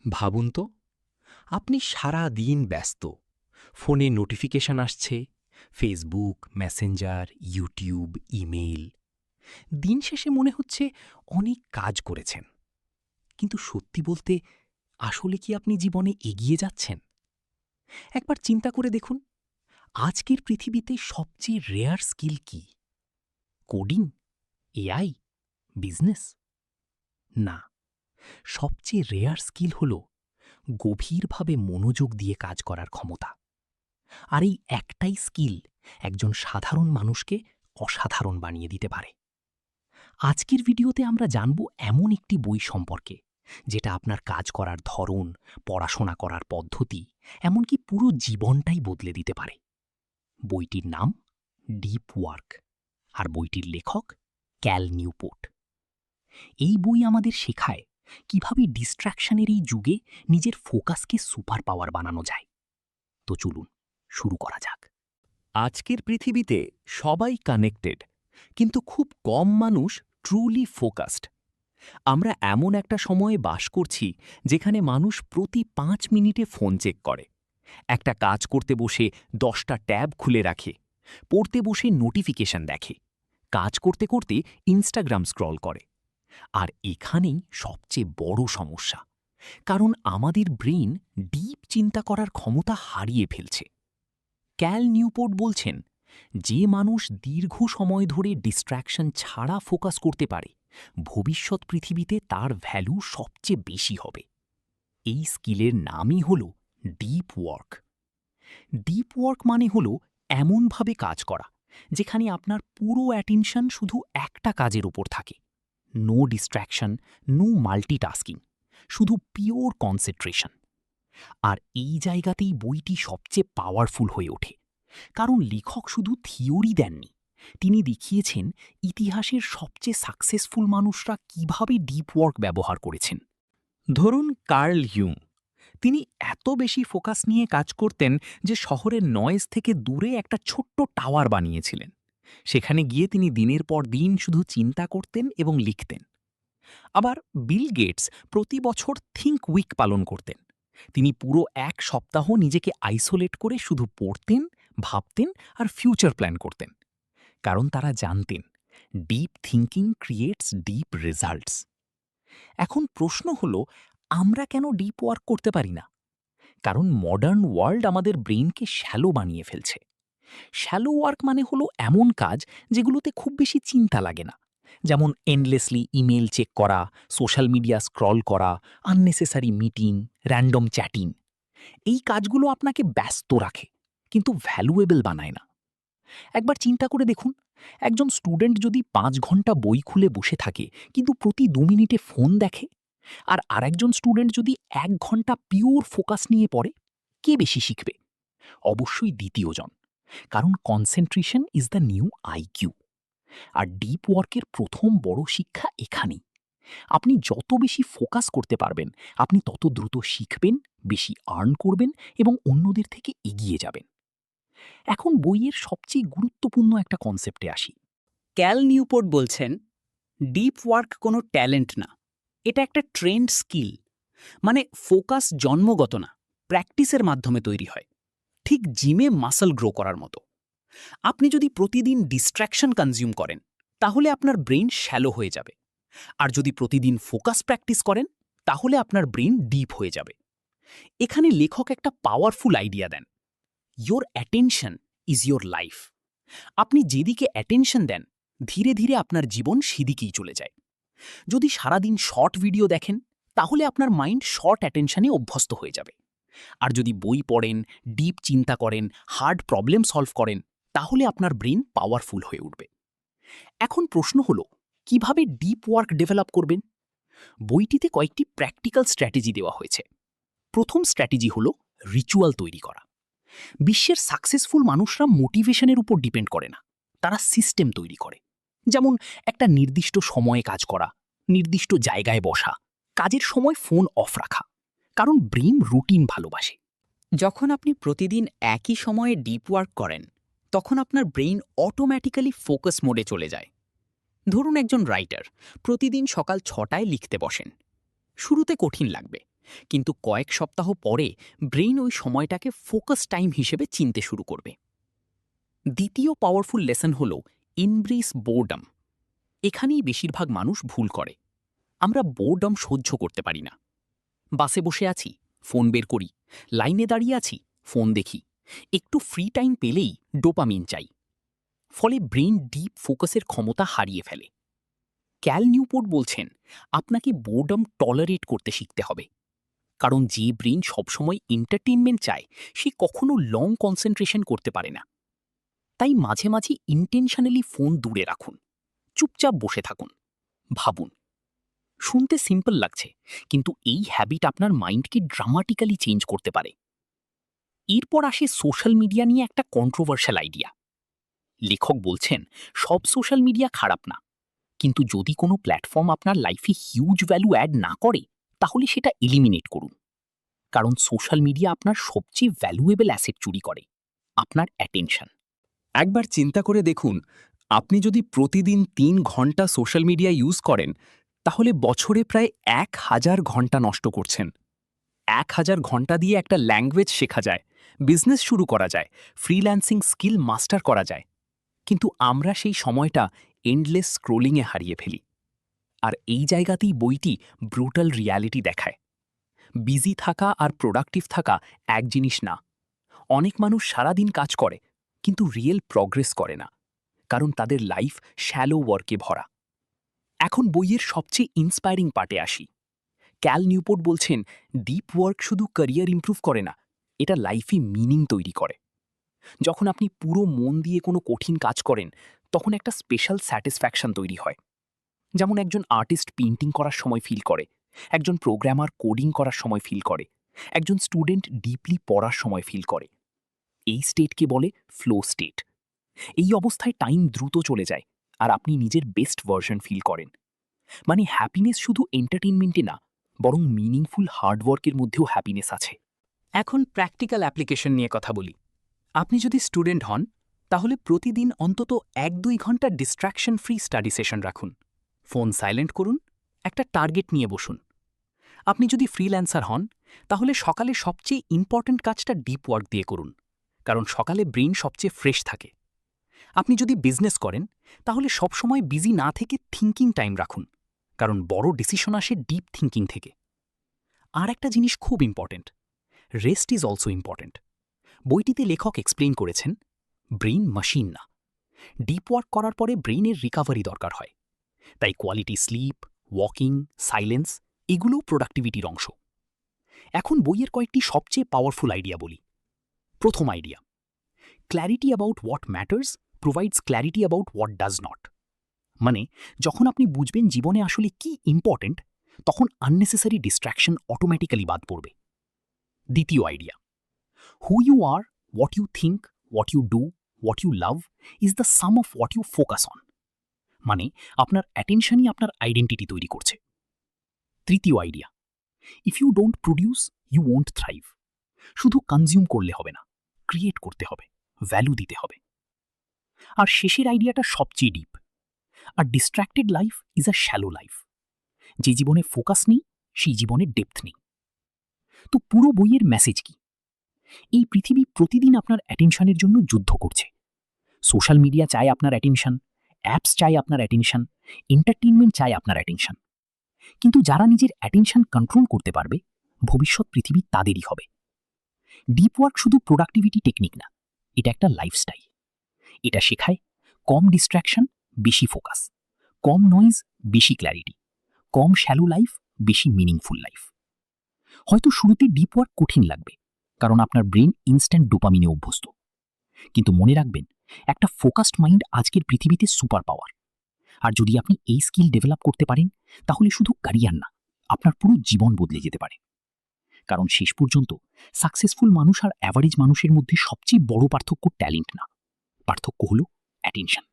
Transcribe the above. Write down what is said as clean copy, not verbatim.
ভাবুন তো, আপনি সারা দিন ব্যস্ত। ফোনে নোটিফিকেশন আসছে, ফেসবুক, মেসেঞ্জার, ইউটিউব, ইমেইল। দিন শেষে মনে হচ্ছে অনেক কাজ করেছেন। কিন্তু সত্যি বলতে, আসলে কি আপনি জীবনে এগিয়ে যাচ্ছেন? একবার চিন্তা করে দেখুন, আজকের পৃথিবীতে সবচেয়ে রেয়ার স্কিল কি? কোডিং? এআই? বিজনেস? না, সবচেয়ে রেয়ার স্কিল হল গভীরভাবে মনোযোগ দিয়ে কাজ করার ক্ষমতা। আর এই একটাই স্কিল একজন সাধারণ মানুষকে অসাধারণ বানিয়ে দিতে পারে। আজকের ভিডিওতে আমরা জানব এমন একটি বই সম্পর্কে, যেটা আপনার কাজ করার ধরন, পড়াশোনা করার পদ্ধতি, এমনকি পুরো জীবনটাই বদলে দিতে পারে। বইটির নাম ডিপ ওয়ার্ক, আর বইটির লেখক ক্যাল নিউপোর্ট। এই বই আমাদের শেখায় কিভাবে ডিস্ট্র্যাকশনের এই যুগে নিজের ফোকাসকে সুপার পাওয়ার বানানো যায়। তো চলুন শুরু করা যাক। আজকের পৃথিবীতে সবাই কানেক্টেড, কিন্তু খুব কম মানুষ ট্রুলি ফোকাসড। আমরা এমন একটা সময়ে বাস করছি যেখানে মানুষ প্রতি ৫ মিনিটে ফোন চেক করে, একটা কাজ করতে বসে ১০টা ট্যাব খুলে রাখে, পড়তে বসে নোটিফিকেশন দেখে, কাজ করতে করতে ইনস্টাগ্রাম স্ক্রল করে। আর এখানেই সবচেয়ে বড় সমস্যা, কারণ আমাদের ব্রেইন ডিপ চিন্তা করার ক্ষমতা হারিয়ে ফেলছে। ক্যাল নিউপোর্ট বলছেন, যে মানুষ দীর্ঘ সময় ধরে ডিস্ট্র্যাকশন ছাড়া ফোকাস করতে পারে, ভবিষ্যৎ পৃথিবীতে তার ভ্যালু সবচেয়ে বেশি হবে। এই স্কিলের নামই হল ডিপ ওয়ার্ক। ডিপ ওয়ার্ক মানে হল এমনভাবে কাজ করা যেখানে আপনার পুরো অ্যাটেনশন শুধু একটা কাজের উপর থাকে। নো ডিস্ট্র্যাকশন, নো মাল্টিটাস্কিং, শুধু পিওর কনসেন্ট্রেশন। আর এই জায়গাতেই বইটি সবচেয়ে পাওয়ারফুল হয়ে ওঠে, কারণ লেখক শুধু থিওরি দেননি, তিনি দেখিয়েছেন ইতিহাসের সবচেয়ে সাকসেসফুল মানুষরা কিভাবে ডিপ ওয়ার্ক ব্যবহার করেছেন। ধরুন কার্ল ইয়ুং, তিনি এত বেশি ফোকাস নিয়ে কাজ করতেন যে শহরের নয়েজ থেকে দূরে একটা ছোট্ট টাওয়ার বানিয়েছিলেন। সেখানে গিয়ে তিনি দিনের পর দিন শুধু চিন্তা করতেন এবং লিখতেন। আবার বিল গেটস প্রতি বছর থিঙ্ক উইক পালন করতেন। তিনি পুরো ১ সপ্তাহ নিজেকে আইসোলেট করে শুধু পড়তেন, ভাবতেন আর ফিউচার প্ল্যান করতেন। কারণ তারা জানতেন, deep thinking creates deep results. এখন প্রশ্ন হলো, আমরা কেন ডিপ ওয়ার্ক করতে পারি না? কারণ মডার্ন ওয়ার্ল্ড আমাদের ব্রেইনকে শ্যালো বানিয়ে ফেলছে। শ্যালো ওয়ার্ক মানে হলো এমন কাজ যেগুলোতে খুব বেশি চিন্তা লাগে না, যেমন এন্ডলেসলি ইমেল চেক করা, সোশ্যাল মিডিয়া স্ক্রল করা, আননেসেসারি মিটিং, র্যান্ডম চ্যাটিং। এই কাজগুলো আপনাকে ব্যস্ত রাখে, কিন্তু ভ্যালুয়েবল বানায় না। একবার চিন্তা করে দেখুন, একজন স্টুডেন্ট যদি ৫ ঘন্টা বই খুলে বসে থাকে কিন্তু প্রতি ২ মিনিটে ফোন দেখে, আর আরেকজন স্টুডেন্ট যদি ১ ঘন্টা পিওর ফোকাস নিয়ে পড়ে, কে বেশি শিখবে? অবশ্যই দ্বিতীয়জন, কারণ concentration is the new IQ. আর ডিপ ওয়ার্কের প্রথম বড় শিক্ষা এখানেই। আপনি যত বেশি ফোকাস করতে পারবেন, আপনি তত দ্রুত শিখবেন, বেশি আর্ন করবেন এবং অন্যদের থেকে এগিয়ে যাবেন। এখন বইয়ের সবচেয়ে গুরুত্বপূর্ণ একটা কনসেপ্টে আসি। ক্যাল নিউপোর্ট বলছেন, ডিপ ওয়ার্ক কোনো ট্যালেন্ট না, এটা একটা ট্রেন্ড স্কিল। মানে ফোকাস জন্মগত না, প্র্যাকটিসের মাধ্যমে তৈরি হয়, ঠিক জিমে মাসল গ্রো করার মতো। আপনি যদি প্রতিদিন ডিস্ট্র্যাকশন কনজিউম করেন, তাহলে আপনার ব্রেইন শ্যালো হয়ে যাবে। আর যদি প্রতিদিন ফোকাস প্র্যাকটিস করেন, তাহলে আপনার ব্রেইন ডিপ হয়ে যাবে। এখানে লেখক একটা পাওয়ারফুল আইডিয়া দেন, your attention is your life. আপনি যেদিকে অ্যাটেনশন দেন, ধীরে ধীরে আপনার জীবন সেদিকেই চলে যায়। যদি সারাদিন শর্ট ভিডিও দেখেন, তাহলে আপনার মাইন্ড শর্ট অ্যাটেনশনে অভ্যস্ত হয়ে যাবে। আর যদি বই পড়েন, ডিপ চিন্তা করেন, হার্ড প্রবলেম সলভ করেন, তাহলে আপনার ব্রেন পাওয়ারফুল হয়ে উঠবে। এখন প্রশ্ন হলো, কিভাবে ডিপ ওয়ার্ক ডেভেলপ করবেন? বইটিতে কয়েকটি প্র্যাকটিক্যাল স্ট্র্যাটেজি দেওয়া হয়েছে। প্রথম স্ট্র্যাটেজি হলো রিচুয়াল তৈরি করা। বিশ্বের সাকসেসফুল মানুষরা মোটিভেশনের উপর ডিপেন্ড করে না, তারা সিস্টেম তৈরি করে। যেমন একটা নির্দিষ্ট সময়ে কাজ করা, নির্দিষ্ট জায়গায় বসা, কাজের সময় ফোন অফ রাখা, কারণ ব্রেন রুটিন ভালোবাসে। যখন আপনি প্রতিদিন একই সময়ে ডিপ ওয়ার্ক করেন, তখন আপনার ব্রেইন অটোম্যাটিক্যালি ফোকাস মোডে চলে যায়। ধরুন একজন রাইটার প্রতিদিন সকাল ৬টায় লিখতে বসেন। শুরুতে কঠিন লাগবে, কিন্তু কয়েক সপ্তাহ পরে ব্রেইন ওই সময়টাকে ফোকাস টাইম হিসেবে চিনতে শুরু করবে। দ্বিতীয় পাওয়ারফুল লেসন হল ইনব্রেস বোর্ডম। এখানেই বেশিরভাগ মানুষ ভুল করে। আমরা বোর্ডম সহ্য করতে পারি না। বাসে বসে আছি, ফোন বের করি, লাইনে দাঁড়িয়ে আছি, ফোন দেখি, একটু ফ্রি টাইম পেলেই ডোপামিন চাই। ফলে ব্রেইন ডিপ ফোকাসের ক্ষমতা হারিয়ে ফেলে। ক্যাল নিউপোর্ট বলছেন আপনাকে বোর্ডম টলারেট করতে শিখতে হবে, কারণ যে ব্রেইন সবসময় এন্টারটেইনমেন্ট চায় সে কখনো লং কনসেন্ট্রেশন করতে পারে না। তাই মাঝে মাঝে ইন্টেনশনালি ফোন দূরে রাখুন, চুপচাপ বসে থাকুন, ভাবুন। শুনতে সিম্পল লাগছে, কিন্তু এই হ্যাবিট আপনার মাইন্ডকে ড্রামাটিক্যালি চেঞ্জ করতে পারে। এরপর আসে সোশ্যাল মিডিয়া নিয়ে একটা কন্ট্রোভার্সিয়াল আইডিয়া। লেখক বলছেন সব সোশ্যাল মিডিয়া খারাপ না, কিন্তু যদি কোনো প্ল্যাটফর্ম আপনার লাইফে হিউজ ভ্যালু অ্যাড না করে তাহলে সেটা এলিমিনেট করুন। কারণ সোশ্যাল মিডিয়া আপনার সবচেয়ে ভ্যালুয়েবল অ্যাসেট চুরি করে, আপনার অ্যাটেনশন। একবার চিন্তা করে দেখুন, আপনি যদি প্রতিদিন ৩ ঘন্টা সোশ্যাল মিডিয়া ইউজ করেন, তাহলে বছরে প্রায় ১,০০০ ঘন্টা নষ্ট করছেন। ১,০০০ ঘন্টা দিয়ে একটা ল্যাঙ্গুয়েজ শেখা যায়, বিজনেস শুরু করা যায়, ফ্রিল্যান্সিং স্কিল মাস্টার করা যায়। কিন্তু আমরা সেই সময়টা এন্ডলেস স্ক্রোলিংয়ে হারিয়ে ফেলি। আর এই জায়গাতেই বইটি ব্রুটাল রিয়ালিটি দেখায়। বিজি থাকা আর প্রোডাক্টিভ থাকা এক জিনিস না। অনেক মানুষ সারাদিন কাজ করে কিন্তু রিয়েল প্রগ্রেস করে না, কারণ তাদের লাইফ শ্যালো ওয়ার্কে ভরা। এখন বইয়ের সবচেয়ে ইন্সপায়ারিং পার্টে আসি। ক্যাল নিউপোর্ট বলছেন ডিপ ওয়ার্ক শুধু ক্যারিয়ার ইমপ্রুভ করে না, এটা লাইফে মিনিং তৈরি করে। যখন আপনি পুরো মন দিয়ে কোনো কঠিন কাজ করেন, তখন একটা স্পেশাল স্যাটিসফ্যাকশন তৈরি হয়। যেমন একজন আর্টিস্ট পেইন্টিং করার সময় ফিল করে, একজন প্রোগ্রামার কোডিং করার সময় ফিল করে, একজন স্টুডেন্ট ডিপলি পড়ার সময় ফিল করে। এই স্টেটকে বলে ফ্লো স্টেট। এই অবস্থায় টাইম দ্রুত চলে যায় আর আপনি নিজের বেস্ট ভার্সন ফিল করেন। মানে হ্যাপিনেস শুধু এন্টারটেইনমেন্টে না, বরং মিনিংফুল হার্ডওয়ার্কের মধ্যেও হ্যাপিনেস আছে। এখন প্র্যাকটিক্যাল অ্যাপ্লিকেশন নিয়ে কথা বলি। আপনি যদি স্টুডেন্ট হন তাহলে প্রতিদিন অন্তত ১-২ ঘন্টা ডিস্ট্র্যাকশন ফ্রি স্টাডি সেশন রাখুন। ফোন সাইলেন্ট করুন, একটা টার্গেট নিয়ে বসুন। আপনি যদি ফ্রিল্যান্সার হন তাহলে সকালে সবচেয়ে ইম্পর্ট্যান্ট কাজটা ডিপ ওয়ার্ক দিয়ে করুন, কারণ সকালে ব্রেইন সবচেয়ে ফ্রেশ থাকে। আপনি যদি বিজনেস করেন তাহলে সবসময় বিজি না থেকে থিঙ্কিং টাইম রাখুন, কারণ বড় ডিসিশন আসে ডিপ থিঙ্কিং থেকে। আর একটা জিনিস খুব important, rest is also important. বইটিতে লেখক এক্সপ্লেইন করেছেন ব্রেইন মেশিন না, ডিপ ওয়ার্ক করার পরে ব্রেইনের রিকাভারি দরকার হয়। তাই কোয়ালিটি স্লিপ, ওয়াকিং, সাইলেন্স এগুলোও প্রোডাক্টিভিটির অংশ। এখন বইয়ের কয়েকটি সবচেয়ে পাওয়ারফুল আইডিয়া বলি। প্রথম idea, clarity about what matters provides clarity about what does not. মানে যখন আপনি বুঝবেন জীবনে আসলে কি ইম্পর্ট্যান্ট, তখন আননেসেসারি ডিস্ট্র্যাকশন অটোমেটিক্যালি বাদ পড়বে। দ্বিতীয় idea, who you are, what you think, what you do, what you love is the sum of what you focus on. মানে আপনার অ্যাটেনশনই আপনার আইডেন্টিটি তৈরি করছে। তৃতীয় idea, if you don't produce you won't thrive. শুধু কনজিউম করলে হবে না, ক্রিয়েট করতে হবে, ভ্যালু দিতে হবে। আর শেষের আইডিয়াটা সবচেয়ে ডিপ, আর distracted life is a shallow life. যে জীবনে ফোকাস নেই সেই জীবনে ডেপথ নেই। তো পুরো বইয়ের মেসেজ কি? এই পৃথিবী প্রতিদিন আপনার অ্যাটেনশনের জন্য যুদ্ধ করছে। সোশ্যাল মিডিয়া চায় আপনার অ্যাটেনশন, অ্যাপস চায় আপনার অ্যাটেনশন, এন্টারটেইনমেন্ট চায় আপনার অ্যাটেনশন। কিন্তু যারা নিজের অ্যাটেনশন কন্ট্রোল করতে পারবে, ভবিষ্যৎ পৃথিবী তাদেরই হবে। ডিপ ওয়ার্ক শুধু প্রোডাক্টিভিটি টেকনিক না, এটা একটা লাইফস্টাইল। এটা শেখায় কম ডিস্ট্র্যাকশন, বেশি ফোকাস, কম নয়েজ, বেশি ক্ল্যারিটি, কম শ্যালো লাইফ, বেশি মিনিংফুল লাইফ। হয়তো শুরুতে ডিপ ওয়ার্ক কঠিন লাগবে, কারণ আপনার ব্রেন ইনস্ট্যান্ট ডোপামিনে অভ্যস্ত। কিন্তু মনে রাখবেন, একটা ফোকাসড মাইন্ড আজকের পৃথিবীতে সুপার পাওয়ার। আর যদি আপনি এই স্কিল ডেভেলপ করতে পারেন, তাহলে শুধু ক্যারিয়ার না, আপনার পুরো জীবন বদলে যেতে পারে। কারণ শেষ পর্যন্ত সাকসেসফুল মানুষ আর অ্যাভারেজ মানুষের মধ্যে সবচেয়ে বড় পার্থক্য ট্যালেন্ট না, পার্থক্য হলো অ্যাটেনশন।